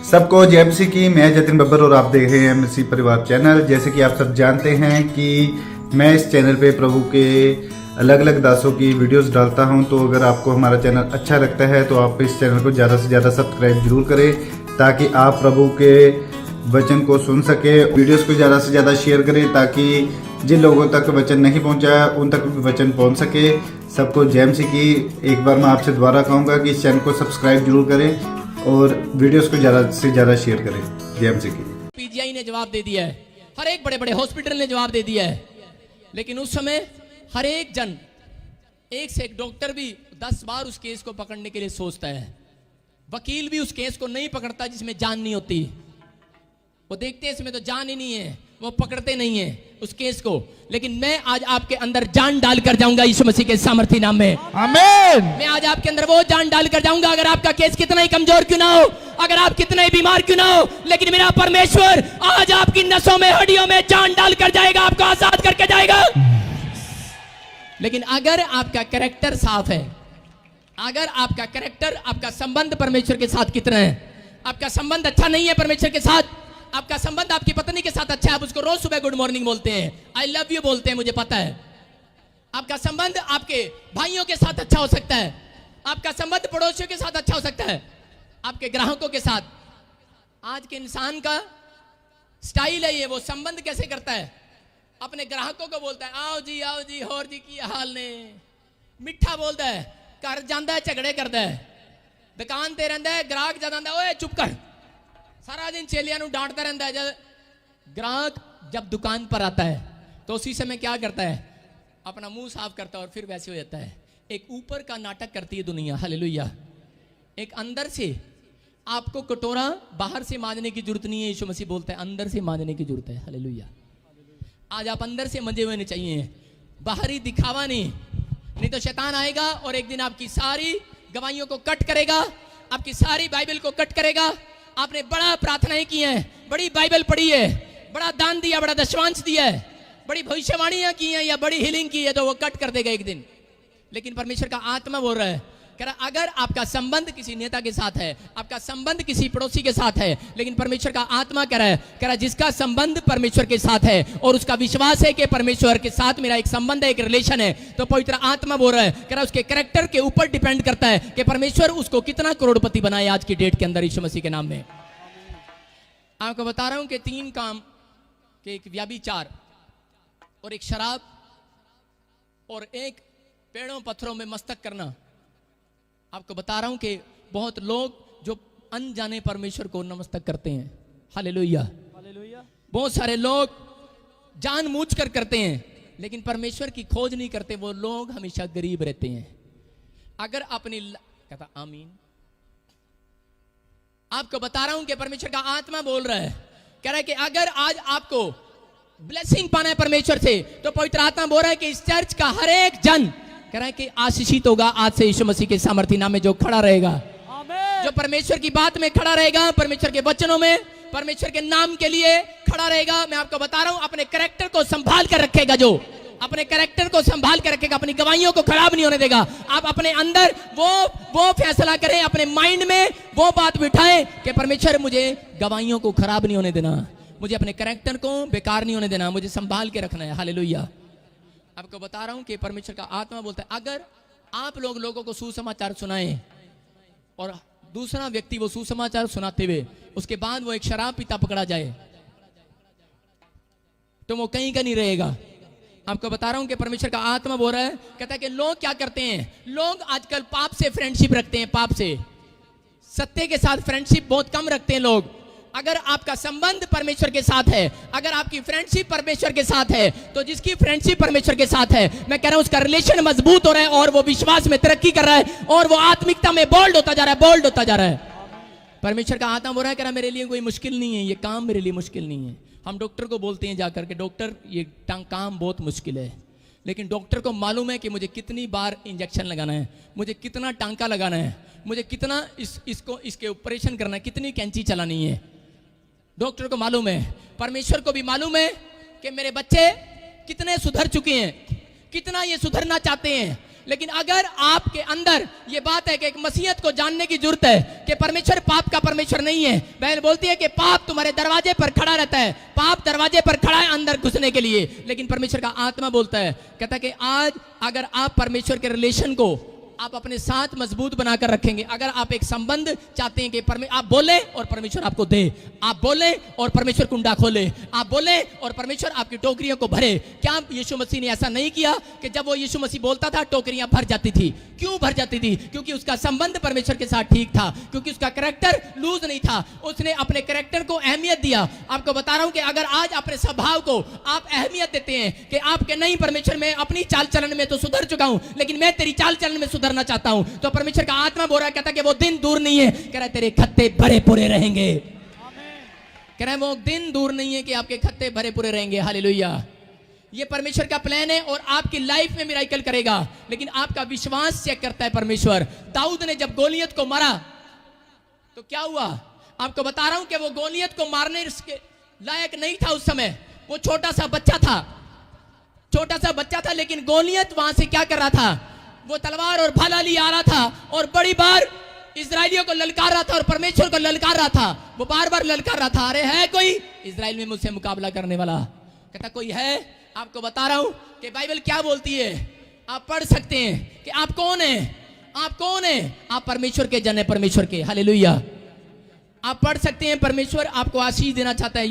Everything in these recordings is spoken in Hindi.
सबको जय मसीह की। मैं जतिन बब्बर और आप देख रहे हैं मसीह परिवार चैनल। जैसे कि आप सब जानते हैं कि मैं इस चैनल पे प्रभु के अलग अलग दासों की वीडियोस डालता हूं, तो अगर आपको हमारा चैनल अच्छा लगता है तो आप इस चैनल को ज़्यादा से ज़्यादा सब्सक्राइब जरूर करें, ताकि आप प्रभु के वचन को सुन सके। वीडियोस को ज़्यादा से ज़्यादा शेयर करें ताकि जिन लोगों तक वचन नहीं पहुंचा उन तक भी वचन पहुंच सके। सबको जय मसीह की। एक बार मैं आपसे दोबारा कहूँगा कि इस चैनल को सब्सक्राइब जरूर करें और वीडियोस को ज़्यादा से ज़्यादा शेयर करें। जय मसीह की। पीजीआई ने जवाब दे दिया है, हर एक बड़े बड़े हॉस्पिटल ने जवाब दे दिया है, लेकिन उस समय हर एक जन, एक से एक डॉक्टर भी 10 बार उस केस को पकड़ने के लिए सोचता है। वकील भी उस केस को नहीं पकड़ता जिसमें जान नहीं होती। वो देखते हैं इसमें तो जान ही नहीं है, वो पकड़ते नहीं है उस केस को। लेकिन मैं आज आपके अंदर जान डालकर जाऊंगा यीशु मसीह के सामर्थी नाम में। आमीन। मैं आज आपके अंदर वो जान डालकर जाऊंगा। अगर आपका केस कितना ही कमजोर क्यों ना हो, अगर आप कितना ही बीमार क्यों ना हो, लेकिन मेरा परमेश्वर आज आपकी नसों में, हड्डियों में जान डालकर जाएगा, आपको आजाद करके जाएगा। लेकिन अगर आपका कैरेक्टर साफ है, अगर आपका कैरेक्टर, आपका संबंध परमेश्वर के साथ कितना है, आपका संबंध अच्छा नहीं है परमेश्वर के साथ, आपका संबंध आपकी पत्नी के साथ अच्छा है, आप उसको रोज सुबह गुड मॉर्निंग बोलते हैं, आई लव यू बोलते हैं, मुझे पता है। आपका संबंध आपके भाइयों के साथ अच्छा हो सकता है, आपका संबंध पड़ोसियों के साथ अच्छा हो सकता है, आपके ग्राहकों के साथ। आज के इंसान का स्टाइल है ये, वो संबंध कैसे करता है, अपने ग्राहकों को बोलता है आओ जी होर जी की हाल ने, मिठा बोलता है, घर जाता है झगड़े करता है, दुकान ते रहता है, ग्राहक जाता है ओए चुप कर, सारा दिन चेलियां नू डांटता रहता है। जब ग्राहक जब दुकान पर आता है तो उसी समय क्या करता है, अपना मुंह साफ करता है और फिर वैसे हो जाता है। एक ऊपर का नाटक करती है दुनिया, हालेलुया। एक अंदर से आपको कटोरा बाहर से मांजने की जरूरत नहीं है, यीशु मसीह बोलता है अंदर से मांजने की जरूरत है, हालेलुया। आज आप अंदर से मंजे हुए चाहिए, बाहरी दिखावा नहीं तो शैतान आएगा और एक दिन आपकी सारी गवाहियों को कट करेगा, आपकी सारी बाइबल को कट करेगा। आपने बड़ा प्रार्थनाएं की हैं, बड़ी बाइबल पढ़ी है, बड़ा दान दिया, बड़ा दशवांश दिया है, बड़ी भविष्यवाणियां की हैं या बड़ी हीलिंग की है, तो वो कट कर देगा एक दिन। लेकिन परमेश्वर का आत्मा बोल रहा है, कह रहा अगर आपका संबंध किसी नेता के साथ है, आपका संबंध किसी पड़ोसी के साथ है, लेकिन परमेश्वर का आत्मा कह रहा है जिसका संबंध परमेश्वर के साथ है और उसका विश्वास है कि परमेश्वर के साथ मेरा एक संबंध है, एक रिलेशन है, तो पवित्र आत्मा बोल रहा है, कह रहा उसके कैरेक्टर के ऊपर डिपेंड करता है कि परमेश्वर उसको कितना करोड़पति बनाए आज की डेट के अंदर यीशु मसीह के नाम में। आपको बता रहा हूं कि 3 काम के, एक व्यभिचार और एक शराब और एक पेड़ों पत्थरों में मस्तक करना। आपको बता रहा हूं कि बहुत लोग जो अनजाने परमेश्वर को नमस्तक करते हैं, हालेलुया। बहुत सारे लोग जानबूझकर करते हैं लेकिन परमेश्वर की खोज नहीं करते, वो लोग हमेशा गरीब रहते हैं। अगर अपनी कहता आमीन। आपको बता रहा हूं कि परमेश्वर का आत्मा बोल रहा है, कह रहा है कि अगर आज आपको ब्लेसिंग पाना है परमेश्वर से, तो पवित्र आत्मा बोल रहा है कि इस चर्च का हर एक जन कह रहा है कि आशीषित होगा आज से यीशु मसीह के सामर्थी नाम में, जो खड़ा रहेगा, जो परमेश्वर की बात में खड़ा रहेगा, परमेश्वर के वचनों में, परमेश्वर के नाम के लिए खड़ा रहेगा। मैं आपको बता रहा हूं, अपने कैरेक्टर को संभाल कर रखेगा, जो अपने कैरेक्टर को संभाल कर रखेगा, अपनी गवाहियों को खराब नहीं होने देगा। आप अपने अंदर वो फैसला करें, अपने माइंड में वो बात बिठाएं कि परमेश्वर मुझे गवाहियों को खराब नहीं होने देना, मुझे अपने कैरेक्टर को बेकार नहीं होने देना, मुझे संभाल के रखना है, हालेलुया। आपको बता रहा हूं कि परमेश्वर का आत्मा बोलता है अगर आप लोगों को सुसमाचार सुनाएं और दूसरा व्यक्ति वो सुसमाचार सुनाते हुए उसके बाद वो एक शराब पीता पकड़ा जाए, तो वो कहीं का नहीं रहेगा। आपको बता रहा हूं कि परमेश्वर का आत्मा बोल रहा है, कहता है कि लोग क्या करते हैं, लोग आजकल पाप से फ्रेंडशिप रखते हैं, पाप से, सत्य के साथ फ्रेंडशिप बहुत कम रखते हैं लोग। अगर आपका संबंध परमेश्वर के साथ है, अगर आपकी फ्रेंडशिप परमेश्वर के साथ है, तो जिसकी फ्रेंडशिप परमेश्वर के साथ है, मैं कह रहा हूं उसका रिलेशन मजबूत हो रहा है और वो विश्वास में तरक्की कर रहा है और वो आत्मिकता में बोल्ड होता जा रहा है, बोल्ड होता जा रहा है। परमेश्वर का आत्मा बोल रहा है, कह रहा मेरे लिए कोई मुश्किल नहीं है, ये काम मेरे लिए मुश्किल नहीं है। हम डॉक्टर को बोलते हैं जाकर के, डॉक्टर ये काम बहुत मुश्किल है, लेकिन डॉक्टर को मालूम है कि मुझे कितनी बार इंजेक्शन लगाना है, मुझे कितना टांका लगाना है, मुझे कितना इसके ऑपरेशन करना है, कितनी कैंची चलानी है। डॉक्टर को मालूम है, परमेश्वर को भी मालूम है कि मेरे बच्चे कितने सुधर चुके हैं, कितना ये सुधरना चाहते हैं, लेकिन अगर आपके अंदर ये बात है कि एक मसीहत को जानने की जरूरत है कि परमेश्वर पाप का परमेश्वर नहीं है। बहन बोलती है कि पाप तुम्हारे दरवाजे पर खड़ा रहता है, पाप दरवाजे पर खड़ा है अंदर घुसने के लिए, लेकिन परमेश्वर का आत्मा बोलता है, कहता है कि आज अगर आप परमेश्वर के रिलेशन को आप अपने साथ मजबूत बनाकर रखेंगे, अगर आप एक संबंध चाहते हैं कि आप बोले और परमेश्वर आपको दे, आप बोले और परमेश्वर कुंडा खोले, आप बोले और परमेश्वर आपकी टोकरियों को भरे। क्या यीशु मसीह ने ऐसा नहीं किया कि जब वो यीशु मसीह बोलता था टोकरियां भर जाती थी? क्यों भर जाती थी? क्योंकि उसका संबंध परमेश्वर के साथ ठीक था, क्योंकि उसका कैरेक्टर लूज नहीं था, उसने अपने कैरेक्टर को अहमियत दिया। आपको बता रहा हूं कि अगर आज अपने स्वभाव को आप अहमियत देते हैं कि आपके नहीं परमेश्वर में अपनी चाल चलन में तो सुधर चुका हूं, लेकिन मैं तेरी चाल चलन में सुधरना चाहता हूं, तो परमेश्वर का आत्मा बोल रहा है, कहता है कि वो दिन दूर नहीं है, कह रहा है तेरे खत्ते भरे पूरे रहेंगे। कह रहा है वो दिन दूर नहीं है कि आपके खत्ते भरे पूरे रहेंगे। हालेलुया। ये परमेश्वर का प्लान है और आपकी लाइफ में मिराकल करेगा, लेकिन आपका विश्वास चेक करता है परमेश्वर। दाऊद ने जब गोलियत को मारा तो क्या हुआ? आपको बता रहा हूं कि वो गोलियत को मारने के लायक नहीं था उस समय, वो छोटा सा बच्चा था, छोटा सा बच्चा था, लेकिन गोलियत वहां से क्या कर रहा था? वो तलवार और भाला लिए आ रहा था और बड़ी बार इजराइलियों को ललकार रहा था और परमेश्वर को ललकार रहा था। वो बार बार ललकार रहा था, अरे है कोई इजराइल में मुझसे मुकाबला करने वाला? कहता कोई है? आपको बता रहा हूं कि बाइबल क्या बोलती है, आप पढ़ सकते हैं कि आप कौन है, आप कौन है? आप परमेश्वर के जन है, परमेश्वर के। हालेलुया। आप पढ़ सकते हैं, परमेश्वर आपको आशीष देना चाहता है।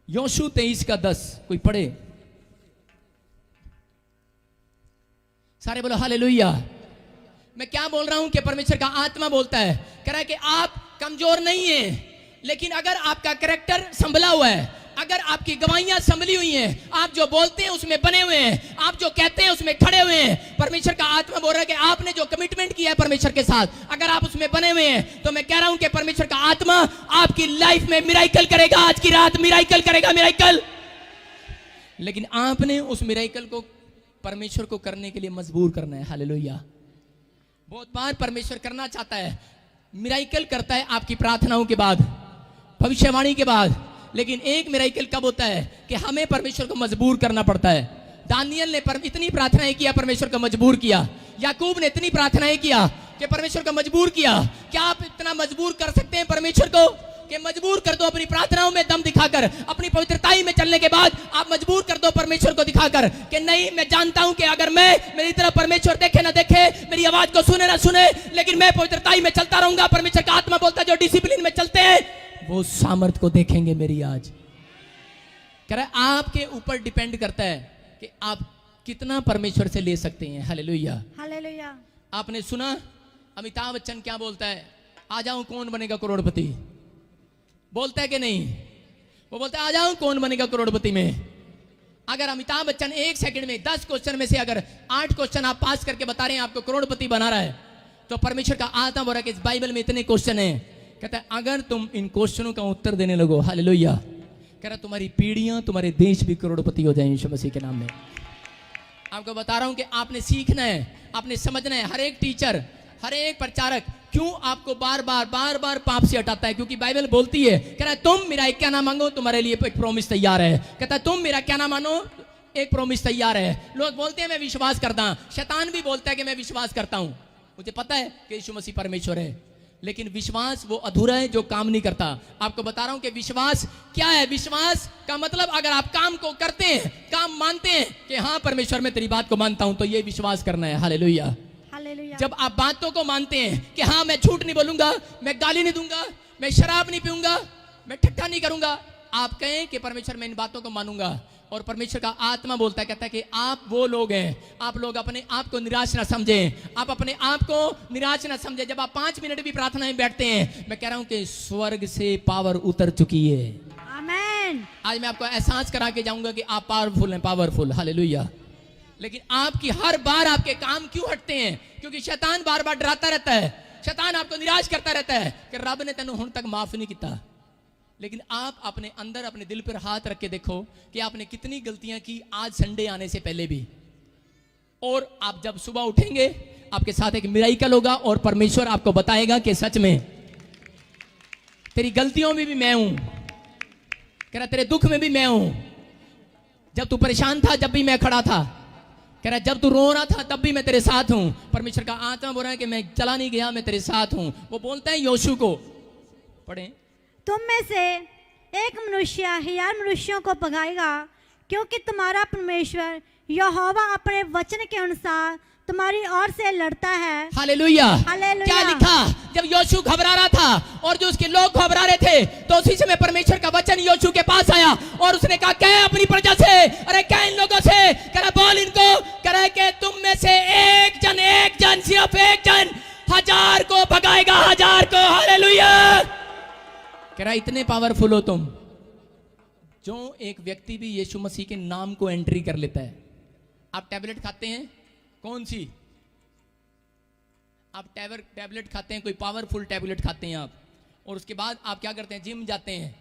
योशू 23:10 कोई पढ़े? सारे बोलो हालेलुया। मैं क्या बोल रहा हूं कि परमेश्वर का आत्मा बोलता है, कह रहा है कि आप कमजोर नहीं हैं, लेकिन अगर आपका कैरेक्टर संभला हुआ है, अगर आपकी गवाहियां संभली हुई हैं, आप जो बोलते हैं उसमें बने हुए हैं, आप जो कहते हैं उसमें खड़े हुए हैं, परमेश्वर का आत्मा बोल रहा है कि आपने जो कमिटमेंट किया है परमेश्वर के साथ, अगर आप उसमें बने हुए हैं, तो मैं कह रहा हूं कि परमेश्वर का आत्मा आपकी लाइफ में मिराकल करेगा। आज की रात मिराकल करेगा, मिराकल। लेकिन आपने उस मिराकल को परमेश्वर को करने के लिए मजबूर करना है। हालेलुया। बहुत बार परमेश्वर करना चाहता है, मिराकल करता है आपकी प्रार्थनाओं के बाद, भविष्यवाणी के बाद, लेकिन एक मिराकल कब होता है कि हमें परमेश्वर को मजबूर करना पड़ता है। दानियल ने इतनी प्रार्थनाएं किया, परमेश्वर को मजबूर किया। याकूब ने इतनी प्रार्थनाएं किया कि परमेश्वर को मजबूर किया। क्या आप इतना मजबूर कर सकते हैं परमेश्वर को कि मजबूर कर दो अपनी प्रार्थनाओं में दम दिखाकर, अपनी पवित्रताई में चलने के बाद आप मजबूर कर दो परमेश्वर को दिखाकर कि नहीं, मैं जानता हूं कि अगर मैं मेरी तरफ परमेश्वर देखे ना देखे, मेरी आवाज को सुने ना सुने, लेकिन मैं पवित्रताई में चलता रहूंगा। परमेश्वर का आत्मा बोलता है जो डिसिप्लिन में चलते हैं वो सामर्थ को देखेंगे मेरी। आज कह रहा है आपके ऊपर डिपेंड करता है कि आप कितना परमेश्वर से ले सकते हैं। Hallelujah, hallelujah. आपने सुना अमिताभ बच्चन क्या बोलता है, आ जाऊं कौन बनेगा करोड़पति, बोलता है कि नहीं? वो बोलता है आ जाऊं कौन बनेगा करोड़पति में। अगर अमिताभ बच्चन 1 सेकंड में 10 क्वेश्चन में से अगर 8 क्वेश्चन आप पास करके बता रहे हैं आपको करोड़पति बना रहा है, तो परमेश्वर का आत्मा बोल रहा है कि इस बाइबल में इतने क्वेश्चन हैं। कहता है अगर तुम इन क्वेश्चनों का उत्तर देने लगो, हालेलुया, कह रहा तुम्हारी पीढ़ियां, तुम्हारे देश भी करोड़पति हो जाएंगे यीशु मसीह के नाम में। आपको बता रहा हूं कि आपने सीखना है, आपने समझना है। हर एक टीचर, हर एक प्रचारक क्यों आपको बार बार पाप से हटाता है? क्योंकि बाइबल बोलती है, कह रहा है तुम मेरा एक क्या ना मांगो तुम्हारे लिए एक प्रॉमिस तैयार है। कहता है तुम मेरा क्या ना मानो एक प्रॉमिस तैयार है। लोग बोलते हैं मैं विश्वास करता हूं, शैतान भी बोलता है कि मैं विश्वास करता हूं। मुझे पता है कि यीशु मसीह परमेश्वर है, लेकिन विश्वास वो अधूरा है जो काम नहीं करता। आपको बता रहा हूं कि विश्वास क्या है। विश्वास का मतलब अगर आप काम को करते हैं, काम मानते हैं कि हाँ परमेश्वर मैं तेरी बात को मानता हूं, तो ये विश्वास करना है। Hallelujah, hallelujah. जब आप बातों को मानते हैं कि हाँ मैं झूठ नहीं बोलूंगा, मैं गाली नहीं दूंगा, मैं शराब नहीं पीऊंगा, मैं ठट्ठा नहीं करूंगा, आप कहें कि परमेश्वर मैं इन बातों को मानूंगा, और परमेश्वर का आत्मा बोलता है, कहता है कि आप वो लोग हैं, आप लोग अपने आप को निराश ना समझें, आप अपने आप को निराश ना समझें। जब आप 5 मिनट भी प्रार्थना में बैठते हैं, मैं कह रहा हूं कि स्वर्ग से पावर उतर चुकी है। आमीन। आज मैं आपको एहसास करा के जाऊंगा कि आप पावरफुल हैं, पावरफुल। हालेलुया। लेकिन आपकी हर बार आपके काम क्यों हटते हैं? क्योंकि शैतान बार बार डराता रहता है, शैतान आपको निराश करता रहता है कि रब ने तेनू हुण तक माफ नहीं किया। लेकिन आप अपने अंदर, अपने दिल पर हाथ रख के देखो कि आपने कितनी गलतियां की आज संडे आने से पहले भी। और आप जब सुबह उठेंगे, आपके साथ एक मिराकल होगा और परमेश्वर आपको बताएगा कि सच में तेरी गलतियों में भी मैं हूं, कह रहा तेरे दुख में भी मैं हूं, जब तू परेशान था जब भी मैं खड़ा था, कह रहा है जब तू रो रहा था तब भी मैं तेरे साथ हूं। परमेश्वर का आत्मा बोल रहा है कि मैं चला नहीं गया, मैं तेरे साथ हूं। वो बोलते हैं योशू को, पढ़े, तुम में से एक मनुष्य 1000 मनुष्यों को भगाएगा, क्योंकि तुम्हारा परमेश्वर यहोवा अपने वचन के अनुसार तुम्हारी ओर से लड़ता है। हालेलुया। हालेलुया। क्या लिखा? जब योशू घबरा रहा था और जो उसके लोग घबरा रहे थे, तो उसी समय परमेश्वर का वचन योशू के पास आया और उसने कहा क्या अपनी प्रजा से, अरे क्या इन लोगों से, कह रहा बोल इनको, कह रहा कि तुम में से एक जन सिर्फ एक जन 1000 को भगाएगा, 1000 को। हालेलुया। कह रहा इतने पावरफुल हो तुम। जो एक व्यक्ति भी यीशु मसीह के नाम को एंट्री कर लेता है। आप टैबलेट खाते हैं, कौन सी? आप टैबलेट खाते हैं, कोई पावरफुल टैबलेट खाते हैं आप, और उसके बाद आप क्या करते हैं, जिम जाते हैं।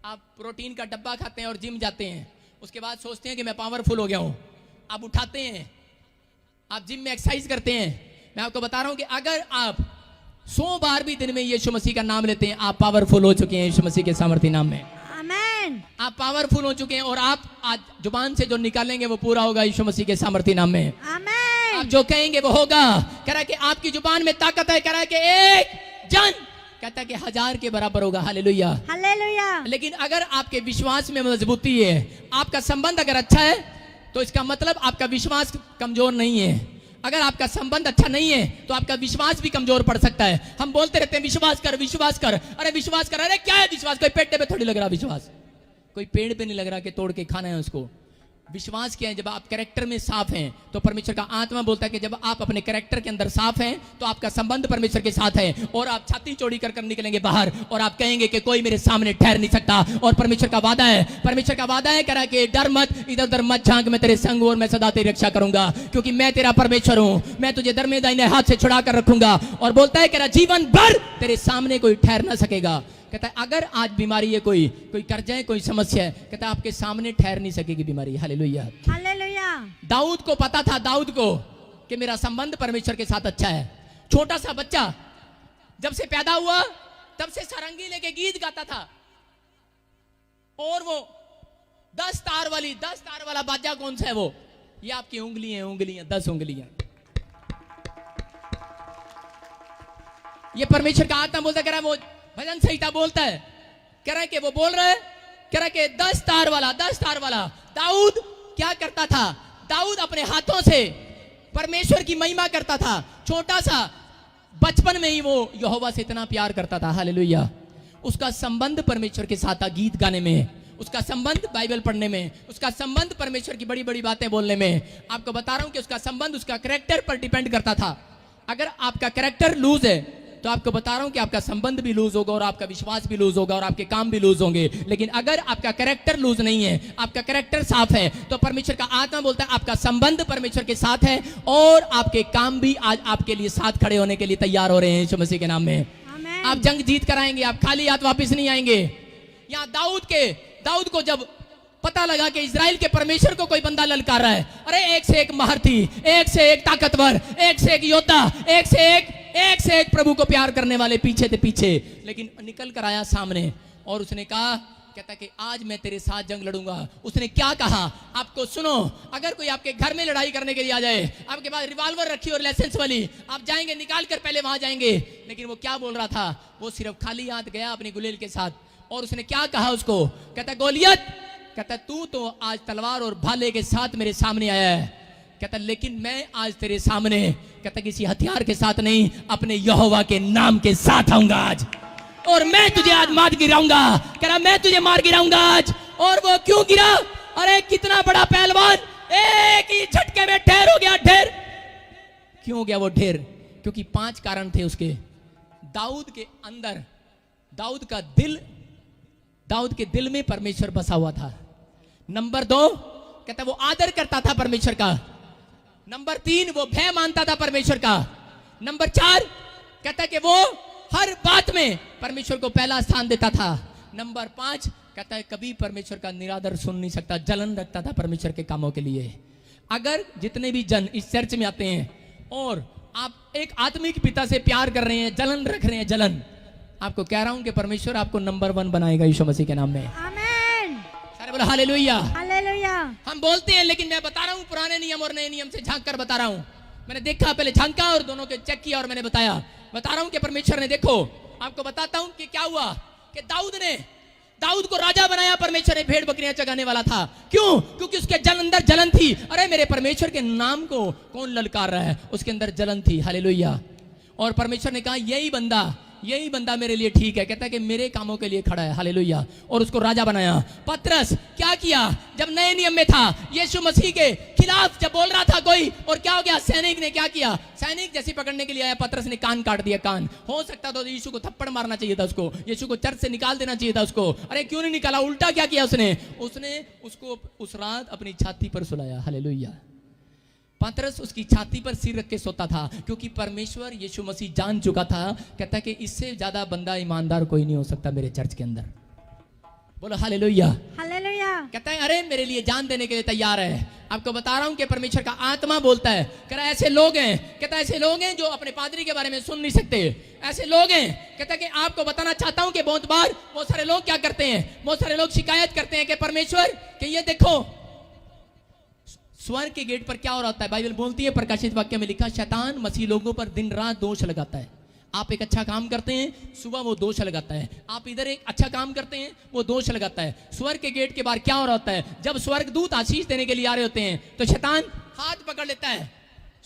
आप प्रोटीन का डब्बा खाते हैं और जिम जाते हैं, उसके बाद सोचते हैं कि मैं पावरफुल हो गया हूं, आप उठाते हैं, आप जिम में एक्सरसाइज करते हैं। मैं आपको बता रहा हूं कि अगर आप 100 बार भी दिन में यीशु मसीह का नाम लेते हैं, आप पावरफुल हो चुके हैं यीशु मसीह के सामर्थ्य नाम में। आमीन। आप पावरफुल हो चुके हैं और आप आज जुबान से जो निकालेंगे वो पूरा होगा यीशु मसीह के सामर्थ्य नाम में। आमीन। आप जो कहेंगे वो होगा। कह रहा है कि आपकी जुबान में ताकत है। कह रहा है कि एक जन, कहता है कि 1000 के बराबर होगा। हालेलुया। हालेलुया। लेकिन अगर आपके विश्वास में मजबूती है, आपका संबंध अगर अच्छा है, तो इसका मतलब आपका विश्वास कमजोर नहीं है। अगर आपका संबंध अच्छा नहीं है तो आपका विश्वास भी कमजोर पड़ सकता है। हम बोलते रहते हैं विश्वास कर, विश्वास कर, अरे विश्वास कर, अरे क्या है विश्वास? कोई पेट पे थोड़ी लग रहा विश्वास, कोई पेड़ पे नहीं लग रहा कि तोड़ के खाना है उसको। विश्वास क्या है? जब आप कैरेक्टर में साफ हैं, तो परमेश्वर का आत्मा बोलता है कि जब आप अपने कैरेक्टर के अंदर साफ हैं, तो आपका संबंध परमेश्वर के साथ है और आप छाती चौड़ी कर निकलेंगे बाहर और आप कहेंगे कि कोई मेरे सामने ठहर नहीं सकता। और परमेश्वर का वादा है, परमेश्वर का वादा है, कह रहा है कि डर मत, इधर उधर मत झांक, मैं तेरे संग और मैं सदा तेरी रक्षा करूंगा, क्योंकि मैं तेरा परमेश्वर हूं, मैं तुझे दरमे दाहिने हाथ से छुड़ा कर रखूंगा। और बोलता है, कह रहा जीवन भर तेरे सामने कोई ठहर ना सकेगा। कहता है अगर आज बीमारी है, कोई कर्जा है, कोई समस्या है, कहता है आपके सामने ठहर नहीं सकेगी बीमारी। हालेलुया। हालेलुया। दाऊद को पता था, दाऊद को, कि मेरा संबंध परमेश्वर के साथ अच्छा है। छोटा सा बच्चा जब से पैदा हुआ तब से सारंगी लेके गीत गाता था, और वो 10 तार वाला बाजा कौन सा है? वो ये आपकी उंगलियां 10 उंगलियां। ये परमेश्वर का आत्मा बोलता, कह रहा है वो भजन संहिता बोलता है, कह रहा है कि वो बोल रहा है, कह रहा है कि 10 तार वाला। दाऊद क्या करता था? दाऊद अपने हाथों से परमेश्वर की महिमा करता था। छोटा सा बचपन में ही वो यहोवा से इतना प्यार करता था। हालेलुया। उसका संबंध परमेश्वर के साथ था, गीत गाने में, उसका संबंध बाइबल पढ़ने में, उसका संबंध परमेश्वर की बड़ी बड़ी बातें बोलने में। आपको बता रहा हूं कि उसका संबंध उसका कैरेक्टर पर डिपेंड करता था। अगर आपका कैरेक्टर लूज है तो आपको बता रहा हूं कि आपका संबंध भी लूज होगा और आपका विश्वास भी लूज होगा और आपके काम भी लूज होंगे। लेकिन अगर आपका कैरेक्टर लूज नहीं है, आपका कैरेक्टर साफ है, तो परमेश्वर का आत्मा बोलता है आपका संबंध परमेश्वर के साथ है और आपके काम भी आज आपके लिए साथ खड़े होने के लिए तैयार हो रहे हैं यीशु मसीह के नाम में। आमीन। आप जंग जीत कर आएंगे, आप खाली हाथ वापस नहीं आएंगे। यहाँ दाऊद को जब पता लगा कि इजराइल के परमेश्वर को कोई बंदा ललकार रहा है, अरे एक से एक महर्थी, एक से एक ताकतवर, एक से एक योद्धा, एक से एक प्रभु को प्यार करने वाले पीछे थे पीछे, लेकिन निकल कर आया सामने और उसने कहा, कहता कि आज मैं तेरे साथ जंग लड़ूंगा। उसने क्या कहा आपको सुनो। अगर कोई आपके घर में लड़ाई करने के लिए आ जाए, आपके पास रिवॉल्वर रखी और लाइसेंस वाली, आप जाएंगे, निकाल कर पहले वहां जाएंगे। लेकिन वो क्या बोल रहा था? वो सिर्फ खाली हाथ गया अपनी गुलेल के साथ और उसने क्या कहा उसको? कहता गोलियत, कहता तू तो आज तलवार और भाले के साथ मेरे सामने आया है, कहता लेकिन मैं आज तेरे सामने, कहता किसी हथियार के साथ नहीं, अपने यहोवा के नाम के साथ आऊंगा आज, और मैं तुझे आज मार गिराऊंगा। कह रहा मैं तुझे मार गिराऊंगा आज। और वो क्यों गिरा? अरे कितना बड़ा पहलवान, एक ही झटके में ढेर हो गया। ढेर क्यों हो गया वो ढेर? क्योंकि 5 कारण थे उसके। दाऊद के अंदर, दाऊद के दिल में परमेश्वर बसा हुआ था। नंबर 2, कहता वो आदर करता था परमेश्वर का। नंबर 3, वो भय मानता था परमेश्वर का। नंबर 4, कहता कि वो हर बात में परमेश्वर को पहला स्थान देता था। नंबर 5, कहता है कभी परमेश्वर का निरादर सुन नहीं सकता, जलन रखता था परमेश्वर के कामों के लिए। अगर जितने भी जन इस चर्च में आते हैं और आप एक आत्मिक पिता से प्यार कर रहे हैं, जलन रख रहे हैं, जलन, आपको कह रहा हूं कि परमेश्वर आपको नंबर 1 बनाएगा यीशु मसीह के नाम में। आमीन। सारे बोलो हालेलुया। हालेलुया। हम बोलते हैं, लेकिन मैं बता रहा हूँ पुराने नियम और नए नियम से झांक कर बता रहा हूँ। मैंने देखा, पहले झांका और दोनों के चेक किया और मैंने बता रहा हूँ कि परमेश्वर ने, देखो आपको बताता हूँ कि क्या हुआ कि दाऊद को राजा बनाया परमेश्वर ने, भेड़ बकरियां चगाने वाला था। क्यों? क्योंकि उसके अंदर जलन थी। अरे मेरे परमेश्वर के नाम को कौन ललकार रहा है, उसके अंदर जलन थी। हालेलुया। और परमेश्वर ने कहा यही बंदा मेरे लिए ठीक है, कहता है कि मेरे कामों के लिए खड़ा है। हालेलुया। और उसको राजा बनाया। पतरस क्या किया? जब नए नियम में था, यीशु मसीह के खिलाफ जब बोल रहा था कोई, और क्या हो गया? सैनिक ने क्या किया? सैनिक जैसे पकड़ने के लिए आया, पतरस ने कान काट दिया। कान हो सकता तो यीशु को थप्पड़ मारना चाहिए था, उसको यीशु को चर्च से निकाल देना चाहिए था उसको। अरे क्यों नहीं निकाला? उल्टा क्या किया उसने उसको उस रात अपनी छाती पर सुलाया। हालेलुया। पतरस उसकी छाती पर सिर रख के सोता था, क्योंकि परमेश्वर यीशु मसीह जान चुका था। कहता है कि इससे ज्यादा बंदा ईमानदार कोई नहीं हो सकता मेरे चर्च के अंदर। बोलो हालेलुया। हालेलुया। कहता है अरे मेरे लिए जान देने के लिए तैयार है। आपको बता रहा हूं कि परमेश्वर का आत्मा बोलता है। कह रहा है ऐसे लोग हैं, कहता है ऐसे लोग हैं जो अपने पादरी के बारे में सुन नहीं सकते। ऐसे लोग हैं, कहता है कि आपको बताना चाहता हूं कि बहुत बार बहुत सारे लोग क्या करते हैं, बहुत सारे लोग शिकायत करते हैं कि परमेश्वर कि ये देखो स्वर्ग के गेट पर क्या हो रहा है। बाइबल बोलती है, प्रकाशित वाक्य में लिखा, शैतान मसीह लोगों पर दिन रात दोष लगाता है। आप एक अच्छा काम करते हैं, सुबह वो दोष लगाता है। आप इधर एक अच्छा काम करते हैं, वो दोष लगाता है। स्वर्ग के गेट के बाहर क्या हो रहा होता है? जब स्वर्गदूत आशीष देने के लिए आ रहे होते हैं तो शैतान हाथ पकड़ लेता है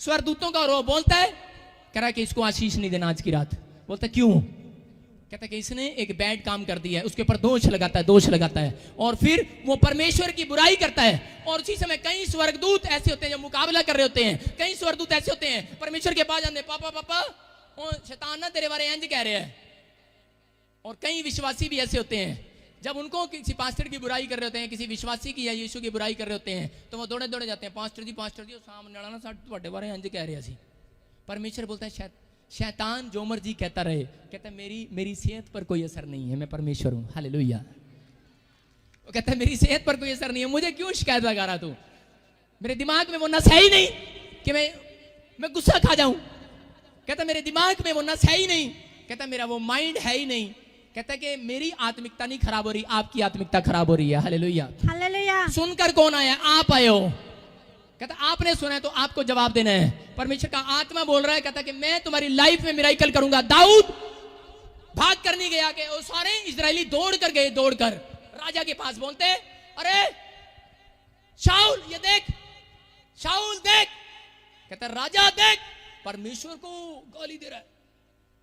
स्वर्गदूतों का, और वो बोलता है, कह रहा है कि इसको आशीष नहीं देना आज की रात। बोलता है क्यों? कहता है कि इसने एक बैड काम कर दिया है, उसके ऊपर दोष लगाता है। और फिर वो परमेश्वर की बुराई करता है। और उसी समय कई स्वर्गदूत ऐसे होते हैं जो मुकाबला कर रहे होते हैं। कई स्वर्गदूत ऐसे होते हैं परमेश्वर के पास जाते, पापा शैतान ना तेरे बारे इंज कह रहे हैं। और कई विश्वासी भी ऐसे होते हैं, जब उनको किसी पास्टर की बुराई कर रहे होते हैं, किसी विश्वासी की या यीशु की बुराई कर रहे होते हैं, तो वो दौड़े जाते हैं, पास्टर जी सामने वाला ना साढ़े बारे इंज कह रहे हैं। परमेश्वर बोलता है शैतान जो मर्जी कहता रहे, कहता है मेरी सेहत पर कोई असर नहीं है, मैं परमेश्वर हूं। हालेलुया। वो कहता है मेरी सेहत पर कोई असर नहीं है, मुझे क्यों शिकायत लगा रहा तू? मेरे दिमाग में वो नस है ही नहीं कि मैं गुस्सा खा जाऊं। कहता मेरे दिमाग में वो नस है ही नहीं। कहता मेरा वो माइंड है ही नहीं। कहता कि मेरी आत्मिकता नहीं खराब हो रही, आपकी आत्मिकता खराब हो रही है। हालेलुया। हालेलुया। सुनकर कौन आया? आप आए हो। कहता आपने सुना है तो आपको जवाब देना है। परमेश्वर का आत्मा बोल रहा है, कहता कि मैं तुम्हारी लाइफ में मिराकल करूंगा। दाऊद भाग कर नहीं गया कि वो सारे इजरायली दौड़ कर राजा के पास, बोलते अरे शाऊल ये देख, शाऊल देख। कहता राजा देख, परमेश्वर को गाली दे रहा है,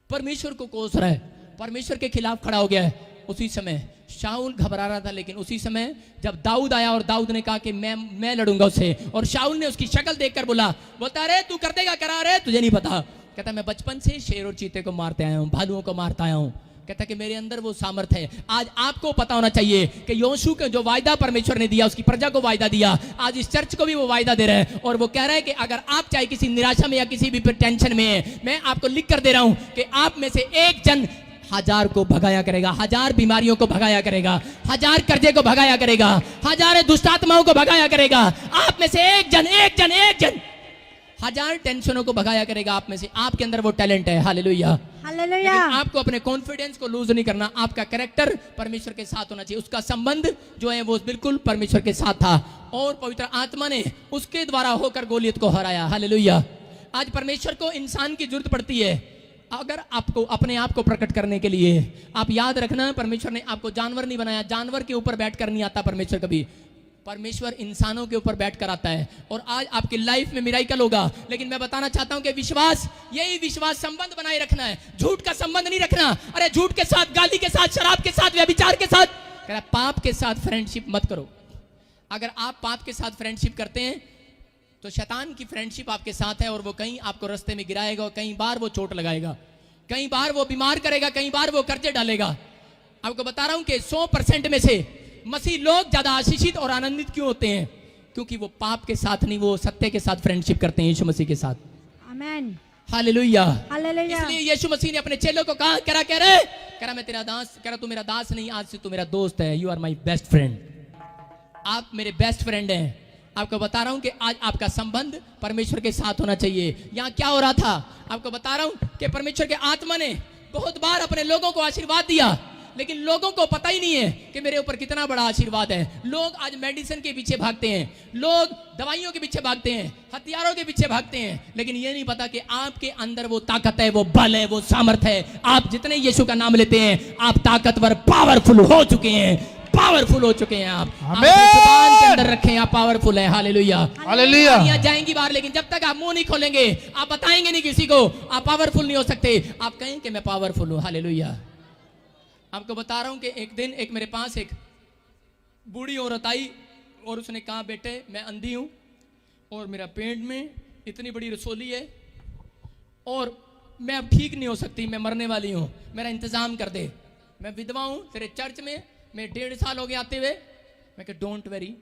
परमेश्वर को कोस रहा है, परमेश्वर के खिलाफ खड़ा हो गया है। उसी समय शाऊल घबरा रहा था, लेकिन उसी समय जब दाऊद आया और दाऊद ने कहा कि मैं लड़ूंगा उससे, और शाऊल ने उसकी शक्ल देखकर बोलता अरे तू कर देगा? करा रहे तुझे नहीं पता। कहता मैं बचपन से शेर और चीते को मारते आया हूं, भालुओं को मारता आया हूं। कहता कि मेरे अंदर वो सामर्थ्य है। आज आपको पता होना चाहिए कि यहोशू का जो वायदा परमेश्वर ने दिया, उसकी प्रजा को वायदा दिया, आज इस चर्च को भी वो वायदा दे रहा है। और वो कह रहा है कि अगर आप चाहे किसी निराशा में या किसी भी टेंशन में है, मैं आपको लिख कर दे रहा हूं कि आप में से एक जन 1000 को भगाया करेगा, 1000 बीमारियों को भगाया करेगा, 1000 कर्जे को भगाया करेगा, 1000 दुष्ट आत्माओं को भगाया करेगा। आप में से एक जन 1000 टेंशनों को भगाया करेगा। आप में से, आपके अंदर वो टैलेंट है। हालेलुया। हालेलुया। आपको अपने कॉन्फिडेंस को लूज नहीं करना। आपका कैरेक्टर परमेश्वर के साथ होना चाहिए। उसका संबंध जो है वो बिल्कुल परमेश्वर के साथ था, और पवित्र आत्मा ने उसके द्वारा होकर गोलियत को हराया। हालेलुया। आज परमेश्वर को इंसान की जरूरत पड़ती है अगर आपको अपने आप को प्रकट करने के लिए। आप याद रखना, परमेश्वर ने आपको जानवर नहीं बनाया, जानवर के ऊपर बैठकर नहीं आता परमेश्वर कभी। परमेश्वर इंसानों के ऊपर बैठकर आता है। और आज आपकी लाइफ में मिराकल होगा। लेकिन मैं बताना चाहता हूं कि विश्वास, यही विश्वास संबंध बनाए रखना है, झूठ का संबंध नहीं रखना। अरे झूठ के साथ, गाली के साथ, शराब के साथ, व्यभिचार के साथ, कह रहा पाप के साथ फ्रेंडशिप मत करो। अगर आप पाप के साथ फ्रेंडशिप करते हैं तो शैतान की फ्रेंडशिप आपके साथ है, और वो कहीं आपको रास्ते में गिराएगा, और कई बार वो चोट लगाएगा, कई बार वो बीमार करेगा, कई बार वो कर्जे डालेगा। आपको बता रहा हूं कि 100% में से मसीह लोग ज्यादा आशीषित और आनंदित क्यों होते हैं? क्योंकि वो पाप के साथ नहीं, वो सत्य के साथ फ्रेंडशिप करते हैं, यीशु मसीह के साथ। आमीन। हालेलुया। हालेलुया। इसलिए यीशु मसीह ने अपने चेलों को कहा, कह रहा मैं तेरा दास, कह रहा तू मेरा दास नहीं, आज से तू मेरा दोस्त है। You are my best friend. आप मेरे बेस्ट फ्रेंड हैं। आपको बता रहा हूं कि आज आपका संबंध परमेश्वर के साथ होना चाहिए। यहां क्या हो रहा था? आपको बता रहा हूं कि परमेश्वर के आत्मा ने बहुत बार अपने लोगों को आशीर्वाद दिया, लेकिन लोगों को पता ही नहीं है कि मेरे ऊपर कितना बड़ा आशीर्वाद है। लोग आज मेडिसिन के पीछे भागते हैं, लोग दवाइयों के पीछे भागते हैं, हथियारों के पीछे भागते हैं, लेकिन ये नहीं पता कि आपके अंदर वो ताकत है, वो बल है, वो सामर्थ्य है। आप जितने यीशु का नाम लेते हैं, आप ताकतवर, पावरफुल हो चुके हैं, पावरफुल हो चुके हैं। आप अपनी जुबान के अंदर रखें, आप पावरफुल हैं। Hallelujah, hallelujah. दुनिया जाएंगी बाहर, लेकिन जब तक आप मुंह नहीं खोलेंगे, आप बताएंगे नहीं किसी को, आप पावरफुल नहीं हो सकते। आप कहें कि मैं पावरफुल हूं। हालेलुया। आपको बता रहा हूं कि एक दिन मेरे पास एक बूढ़ी औरत आई और उसने कहा, बेटे मैं अंधी हूं और मेरा पेट में इतनी बड़ी रसोली है और मैं अब ठीक नहीं हो सकती, मैं मरने वाली हूं, मेरा इंतजाम कर दे। मैं विधवा हूं, तेरे चर्च में मैं 1.5 साल हो गए आते हुए। मैं कहा डोंट वेरी,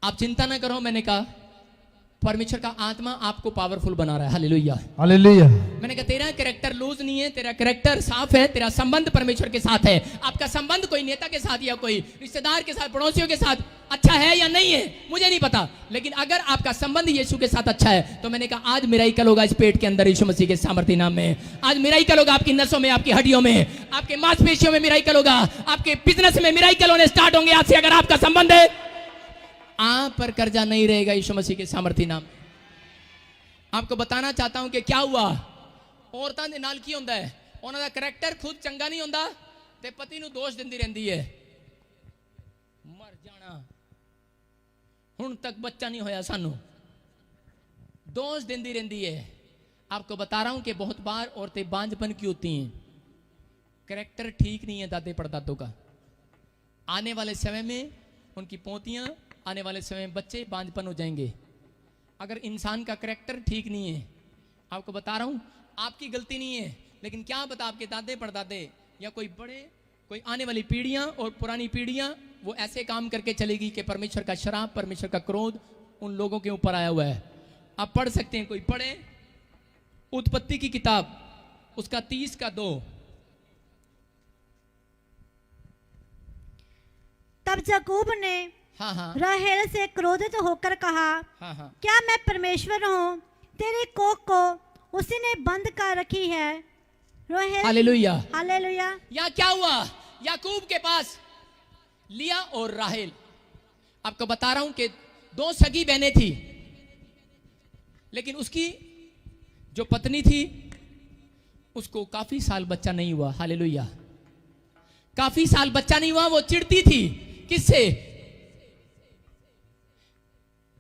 आप चिंता ना करो। मैंने कहा परमेश्वर का आत्मा आपको पावरफुल बना रहा है। Hallelujah, hallelujah. मैंने कहा तेरा कैरेक्टर लूज नहीं है, तेरा कैरेक्टर साफ है, तेरा संबंध परमेश्वर के साथ है। आपका संबंध कोई नेता के साथ या कोई रिश्तेदार के साथ, पड़ोसियों के साथ अच्छा है या नहीं है मुझे नहीं पता, लेकिन अगर आपका संबंध यीशु के साथ अच्छा है तो मैंने कहा आज मिराइकल होगा इस पेट के अंदर यीशु मसीह के सामर्थ्य नाम में। आज मिराइकल होगा आपकी नसों में, आपकी हड्डियों में, आपके मांसपेशियों में मिराइकल होगा, आपके बिजनेस में मिराइकल होने स्टार्ट होंगे आज से, अगर आपका संबंध है। आप पर कर्जा नहीं रहेगा यीशु मसीह के सामर्थ्य नाम। आपको बताना चाहता हूं कि क्या हुआ, औरतां दे नाल की हुंदा है, उन्हां दा करैक्टर खुद चंगा नहीं हुंदा ते पति नूं दोष दिंदी रहंदी है, मर जाना, हुण तक बच्चा नहीं होया सानू, दोष दिंदी रहंदी है। आपको बता रहा हूं कि बहुत बार औरतें बांझपन की होती हैं, करैक्टर ठीक नहीं है दादे परदादों का। आने वाले समय में उनकी पोतियां, आने वाले समय में बच्चे बांझपन हो जाएंगे अगर इंसान का करैक्टर ठीक नहीं है। आपको बता रहा हूं, आपकी गलती नहीं है, लेकिन क्या पता आपके दादे परदादे या कोई बड़े, कोई आने वाली पीढ़ियां और पुरानी पीढ़ियां वो ऐसे काम करके चलेगी कि परमेश्वर का शराब, परमेश्वर का क्रोध उन लोगों के ऊपर आया हुआ है। आप पढ़ सकते हैं, कोई पढ़े उत्पत्ति की किताब, उसका 30:2। तब याकूब ने हाँ हाँ राहेल से क्रोधित होकर कहा, हाँ हाँ, क्या मैं परमेश्वर हूँ, तेरी कोख को उसी ने बंद कर रखी है। राहेल, हालेलुया। हालेलुया। यहाँ क्या हुआ, याकूब के पास लिया और राहेल, आपको बता रहा हूं कि 2 सगी बहनें थी, लेकिन उसकी जो पत्नी थी उसको काफी साल बच्चा नहीं हुआ। हालेलुया, काफी साल बच्चा नहीं हुआ। वो चिढ़ती थी किससे,